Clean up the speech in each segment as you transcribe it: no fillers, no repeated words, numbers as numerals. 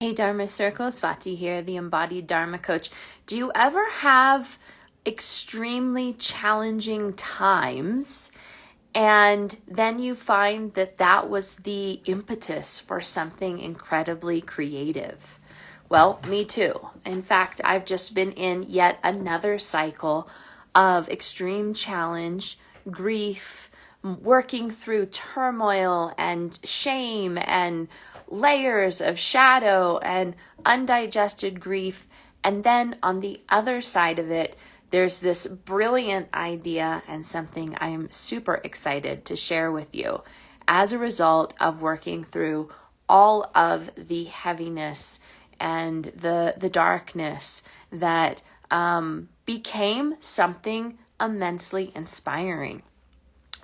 Hey Dharma Circle, Swati here, the embodied Dharma coach. Do you ever have extremely challenging times and then you find that that was the impetus for something incredibly creative? Well, me too. In fact, I've just been in yet another cycle of extreme challenge, grief, working through turmoil and shame and layers of shadow and undigested grief. And then on the other side of it, there's this brilliant idea and something I'm super excited to share with you as a result of working through all of the heaviness and the darkness that became something immensely inspiring.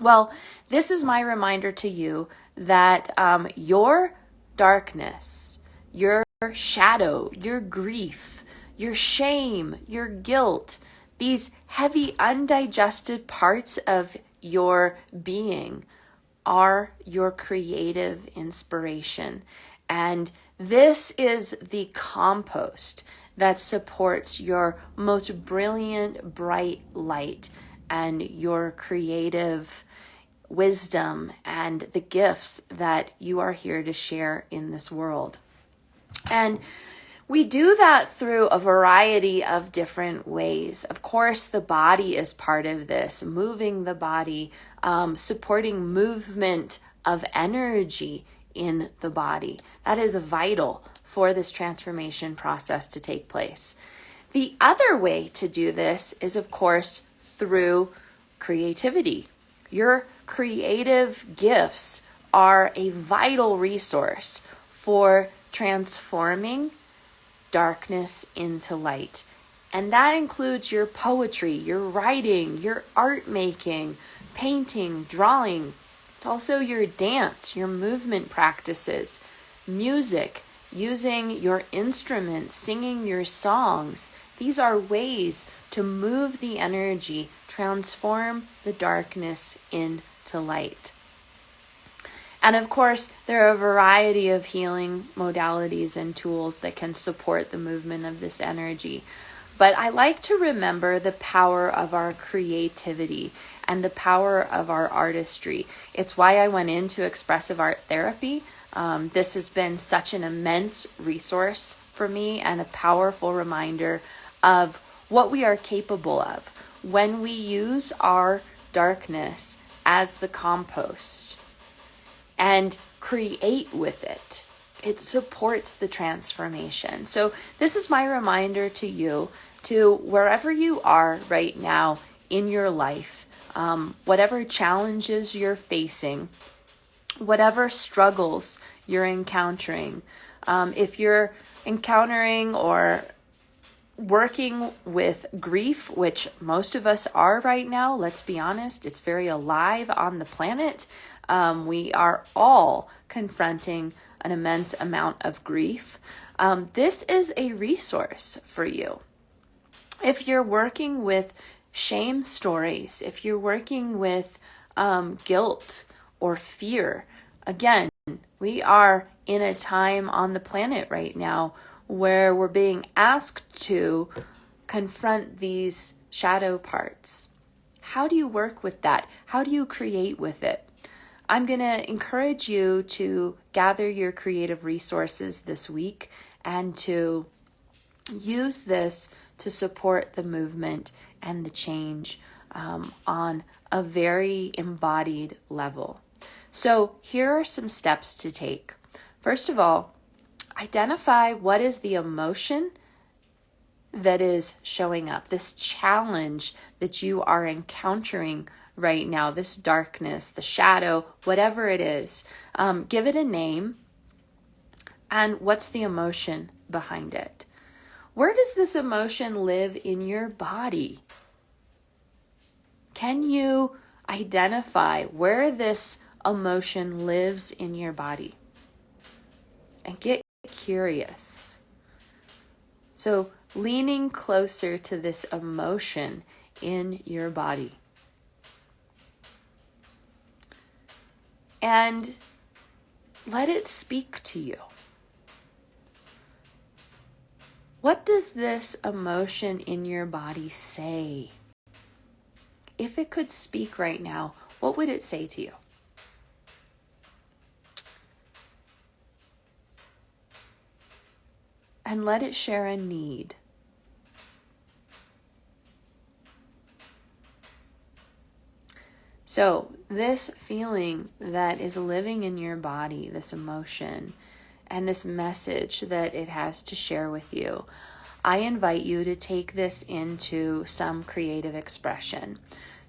Well, this is my reminder to you that your darkness, your shadow, your grief, your shame, your guilt, these heavy, undigested parts of your being are your creative inspiration. And this is the compost that supports your most brilliant, bright light and your creative wisdom and the gifts that you are here to share in this world. And we do that through a variety of different ways. Of course, the body is part of this, moving the body, supporting movement of energy in the body. That is vital for this transformation process to take place. The other way to do this is, of course, through creativity. Your creative gifts are a vital resource for transforming darkness into light. And that includes your poetry, your writing, your art making, painting, drawing. It's also your dance, your movement practices, music, using your instruments, singing your songs. These are ways to move the energy, transform the darkness into light. And of course, there are a variety of healing modalities and tools that can support the movement of this energy. But I like to remember the power of our creativity and the power of our artistry. It's why I went into expressive art therapy. This has been such an immense resource for me and a powerful reminder of what we are capable of when we use our darkness as the compost and create with it. It supports the transformation. So this is my reminder to you, to wherever you are right now in your life, whatever challenges you're facing, whatever struggles you're encountering, if you're encountering or working with grief, which most of us are right now, let's be honest, it's very alive on the planet. We are all confronting an immense amount of grief. This is a resource for you. If you're working with shame stories, if you're working with guilt or fear, again, we are in a time on the planet right now where we're being asked to confront these shadow parts. How do you work with that? How do you create with it? I'm going to encourage you to gather your creative resources this week and to use this to support the movement and the change on a very embodied level. So here are some steps to take. First of all, identify what is the emotion that is showing up, this challenge that you are encountering right now, this darkness, the shadow, whatever it is. Give it a name. And what's the emotion behind it? Where does this emotion live in your body? Can you identify where this emotion lives in your body? And get curious. So leaning closer to this emotion in your body. And let it speak to you. What does this emotion in your body say? If it could speak right now, what would it say to you? And let it share a need. So this feeling that is living in your body, this emotion, and this message that it has to share with you, I invite you to take this into some creative expression.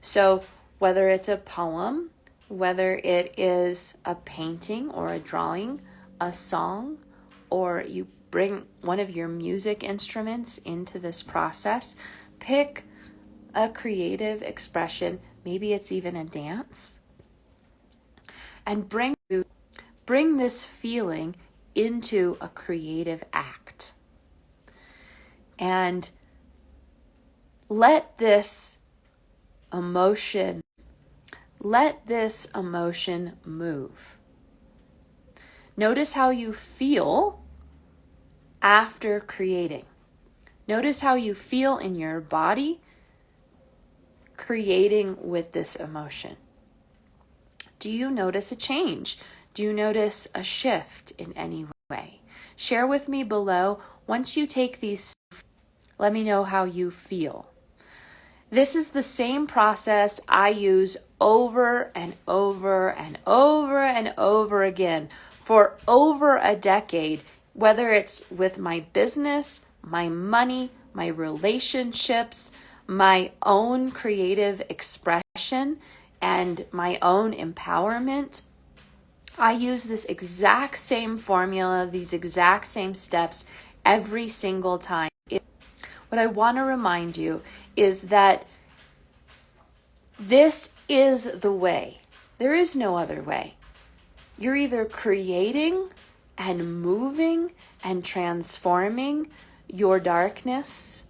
So whether it's a poem, whether it is a painting or a drawing, a song, or you bring one of your music instruments into this process, pick a creative expression. Maybe it's even a dance. And bring this feeling into a creative act. And let this emotion move. Notice how you feel after creating. Notice how you feel in your body creating with this emotion. Do you notice a change? Do you notice a shift in any way? Share with me below. Once you take these, let me know how you feel. This is the same process I use over and over and over and over again for over a decade, whether it's with my business, my money, my relationships, my own creative expression, and my own empowerment. I use this exact same formula, these exact same steps every single time. What I want to remind you is that this is the way. There is no other way. You're either creating and moving and transforming your darkness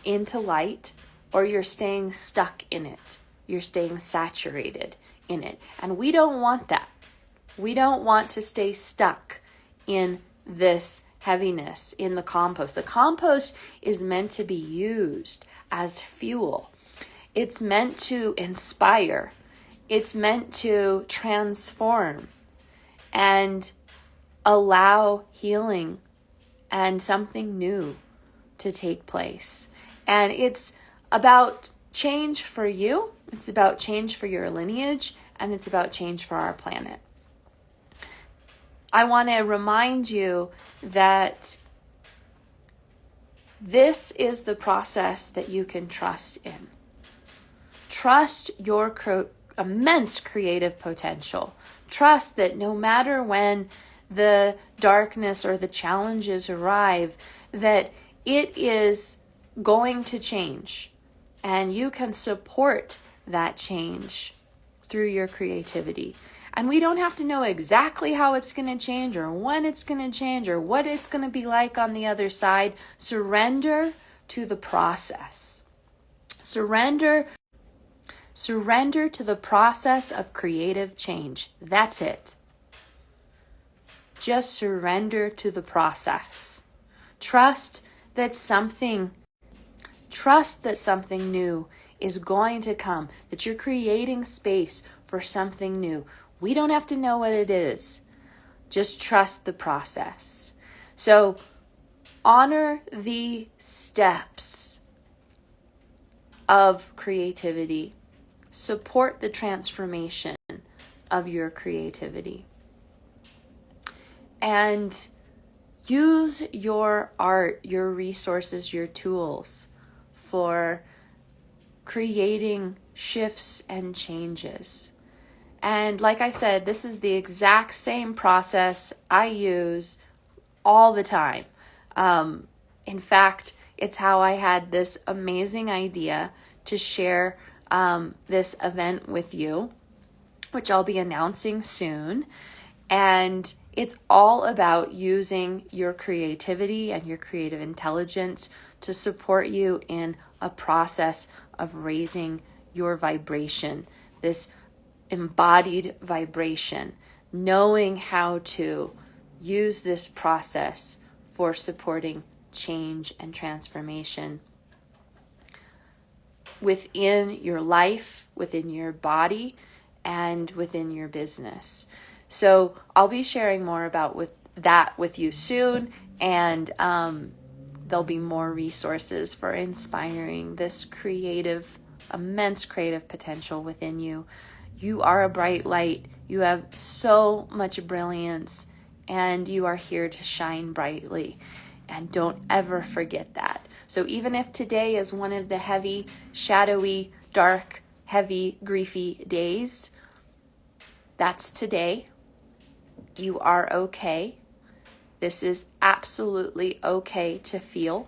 into light, or you're staying stuck in it. You're staying saturated in it. And we don't want that. We don't want to stay stuck in this heaviness, in the compost. The compost is meant to be used as fuel. It's meant to inspire. It's meant to transform and allow healing and something new to take place. And it's about change for you. It's about change for your lineage, and it's about change for our planet. I want to remind you that this is the process that you can trust in. Trust your immense creative potential. Trust that no matter when the darkness or the challenges arrive, that it is going to change, and you can support that change through your creativity. And we don't have to know exactly how it's going to change or when it's going to change or what it's going to be like on the other side. Surrender to the process. Surrender to the process of creative change. That's it. Just surrender to the process. Trust that something new is going to come, that you're creating space for something new. We don't have to know what it is. Just trust the process. So honor the steps of creativity. Support the transformation of your creativity. And use your art, your resources, your tools for creating shifts and changes. And like I said, this is the exact same process I use all the time. In fact, it's how I had this amazing idea to share this event with you, which I'll be announcing soon. And it's all about using your creativity and your creative intelligence to support you in a process of raising your vibration, this embodied vibration, knowing how to use this process for supporting change and transformation within your life, within your body, and within your business. So I'll be sharing more about that with you soon, and there'll be more resources for inspiring this immense creative potential within you. You are a bright light. You have so much brilliance, and you are here to shine brightly. And don't ever forget that. So even if today is one of the heavy, shadowy, dark, heavy, griefy days, that's today. You are okay. This is absolutely okay to feel.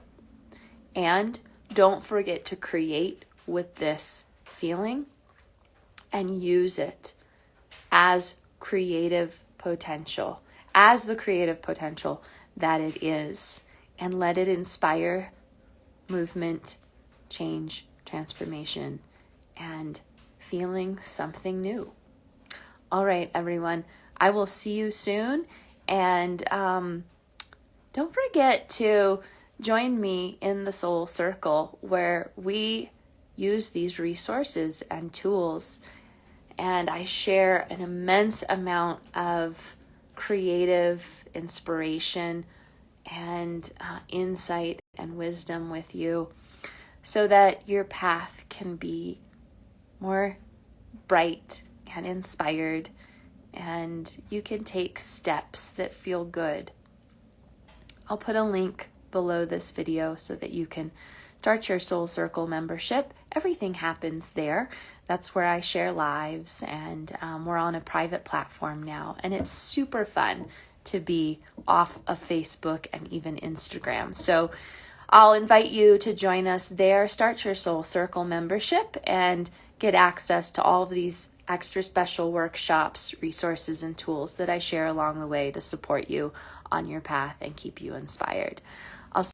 And don't forget to create with this feeling and use it as creative potential, as the creative potential that it is, and let it inspire movement, change, transformation, and feeling something new. All right, everyone, I will see you soon, and don't forget to join me in the Soul Circle, where we use these resources and tools, and I share an immense amount of creative inspiration and insight and wisdom with you, so that your path can be more bright and inspired, and you can take steps that feel good. I'll put a link below this video so that you can start your Soul Circle membership. Everything happens there. That's where I share lives, and we're on a private platform now, and it's super fun to be off of Facebook and even Instagram. So I'll invite you to join us there, start your Soul Circle membership, and get access to all of these extra special workshops, resources, and tools that I share along the way to support you on your path and keep you inspired.